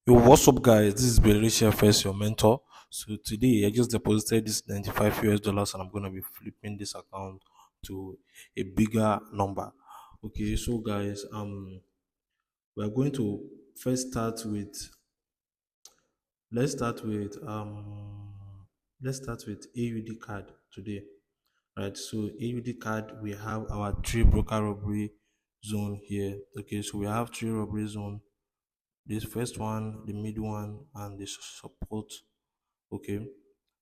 Yo, what's up, guys? This is Berisha First, your mentor. So today I just deposited this 95 US dollars, and I'm gonna be flipping this account to a bigger number. Okay, so guys, we are going to first start with let's start with let's start with AUD card today. Right, so AUD card, we have our three broker robbery zone here. Okay, so we have three robbery zone, this first one, the middle one, and the support. Okay,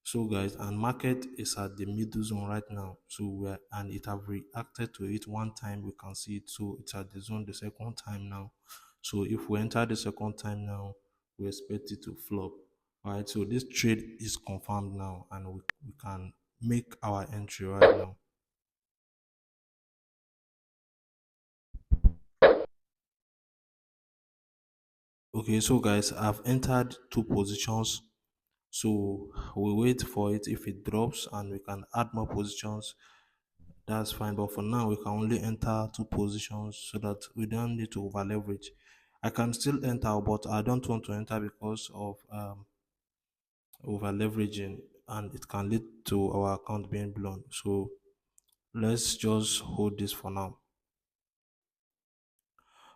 so guys, and market is at the middle zone right now, so we're and it have reacted to it one time, we can see it, so it's at the zone the second time now. So if we enter the second time now, we expect it to flop. All right, so this trade is confirmed now, and we can make our entry right now. Okay, so guys, I've entered two positions. So we wait for it. If it drops and we can add more positions, that's fine. But for now, we can only enter two positions so that we don't need to over leverage. I can still enter, but I don't want to enter because of over leveraging, and it can lead to our account being blown. So let's just hold this for now.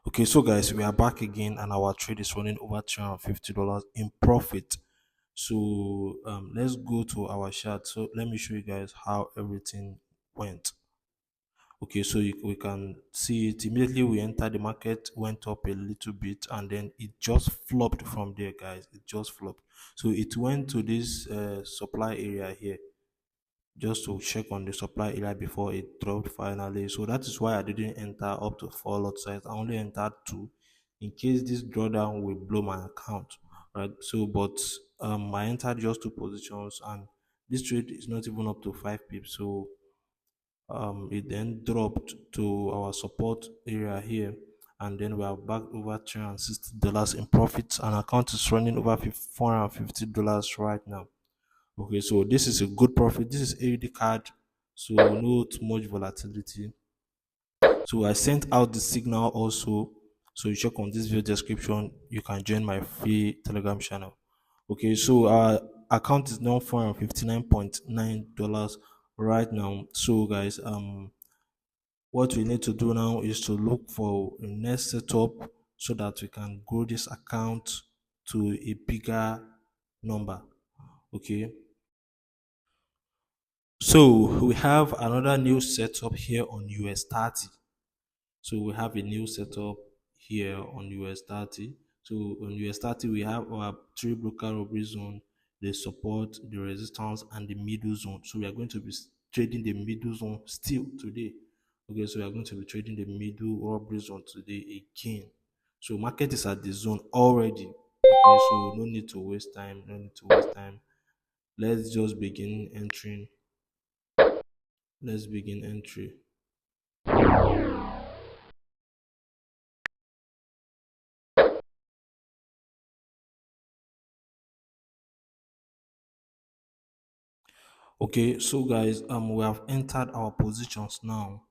Okay, so guys, we are back again, and our trade is running over $350 in profit. So let's go to our chart. So let me show you guys how everything went. Okay, so we can see it immediately. We entered the market, went up a little bit, and then it just flopped from there, guys. It just flopped. So it went to this supply area here, just to check on the supply area before it dropped finally. So that is why I didn't enter up to four lot size. I only entered two in case this drawdown will blow my account, right? So, but I entered just two positions, and this trade is not even up to 5 pips. So it then dropped to our support area here, and then we are back over $360 in profits, and account is running over $450 right now. Okay, so this is a good profit. This is AUD card, so not much volatility. So I sent out the signal also. So you check on this video description, you can join my free Telegram channel. Okay, so our account is now $459.9 right now. So guys, what we need to do now is to look for a next setup so that we can grow this account to a bigger number. Okay, so we have another new setup here on US 30. So we have a new setup here on US 30. So on US 30, we have our three broker robbery zone, the support, the resistance, and the middle zone. So we are going to be trading the middle zone still today. Okay, so we are going to be trading the middle robbery zone today again. So market is at the zone already. Okay, so no need to waste time. No need to waste time. Let's just begin entering. Let's begin entry. Okay, so guys, we have entered our positions now.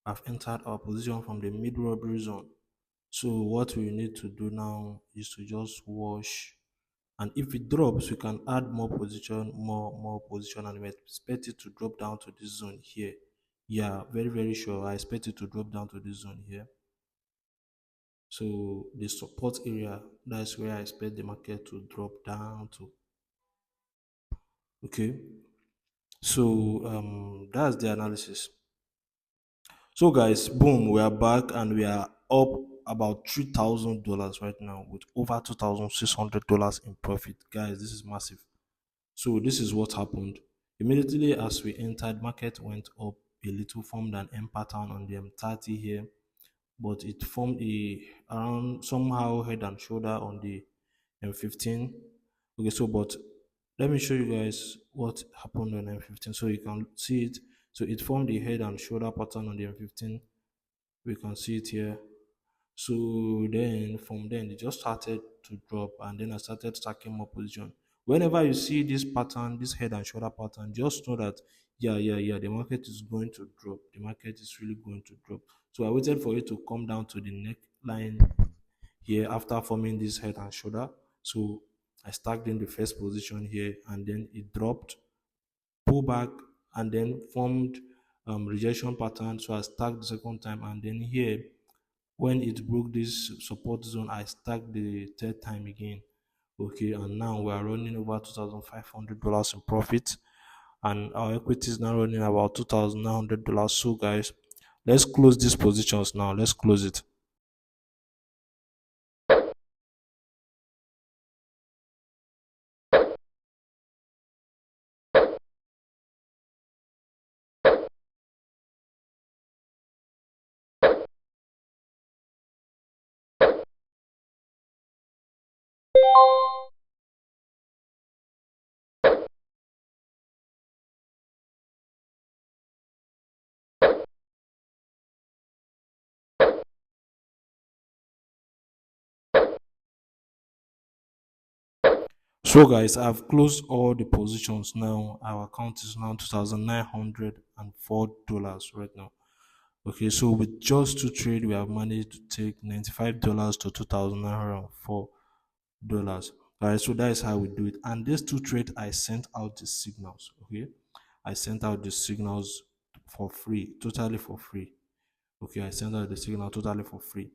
I've entered our position from the mid robbery zone. So what we need to do now is to just wash, and if it drops, we can add more position, more position, and we expect it to drop down to this zone here. Yeah, very sure. I expect it to drop down to this zone here. So the support area, that's where I expect the market to drop down to. Okay, so that's the analysis. So guys, boom, we are back, and we are up about $3,000 right now with over $2,600 in profit. Guys, this is massive. So this is what happened. Immediately as we entered, market went up a little, formed an M pattern on the M30 here, but it formed a around somehow head and shoulder on the M15. Okay, so but let me show you guys what happened on M15 so you can see it. So it formed a head and shoulder pattern on the M15. We can see it here. So then from then it just started to drop, and then I started stacking more position. Whenever you see this pattern, this head and shoulder pattern, just know that yeah, the market is going to drop. The market is really going to drop. So I waited for it to come down to the neckline here after forming this head and shoulder. So I stacked in the first position here, and then it dropped, pull back, and then formed rejection pattern. So I stacked the second time, and then here when it broke this support zone, I stacked the third time again. Okay, and now we are running over $2,500 in profit, and our equity is now running about $2,900. So guys, let's close these positions now. Let's close it. So guys, I've closed all the positions now. Our account is now $2,904 right now. Okay, so with just two trade, we have managed to take $95 to $2,904. Alright, so that is how we do it. And these two trades, I sent out the signals. Okay, I sent out the signals for free, totally for free. Okay, I sent out the signal totally for free.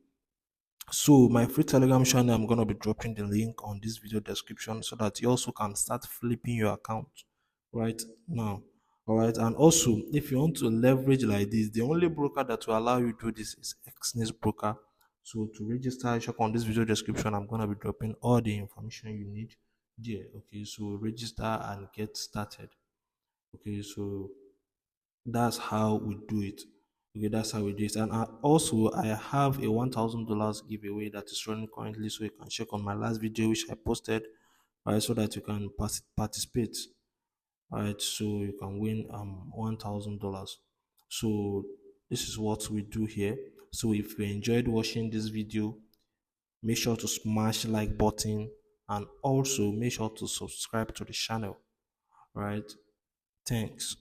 So my free Telegram channel, I'm gonna be dropping the link on this video description so that you also can start flipping your account right now. All right, and also if you want to leverage like this, the only broker that will allow you to do this is Exness Broker. So to register, check on this video description. I'm gonna be dropping all the information you need there. Okay, so register and get started. Okay, so that's how we do it. Okay, that's how we do it. And also, I have a $1,000 giveaway that is running currently, so you can check on my last video which I posted, right, so that you can participate. All right, so you can win $1,000. So this is what we do here. So if you enjoyed watching this video, make sure to smash the like button, and also make sure to subscribe to the channel. All right, thanks.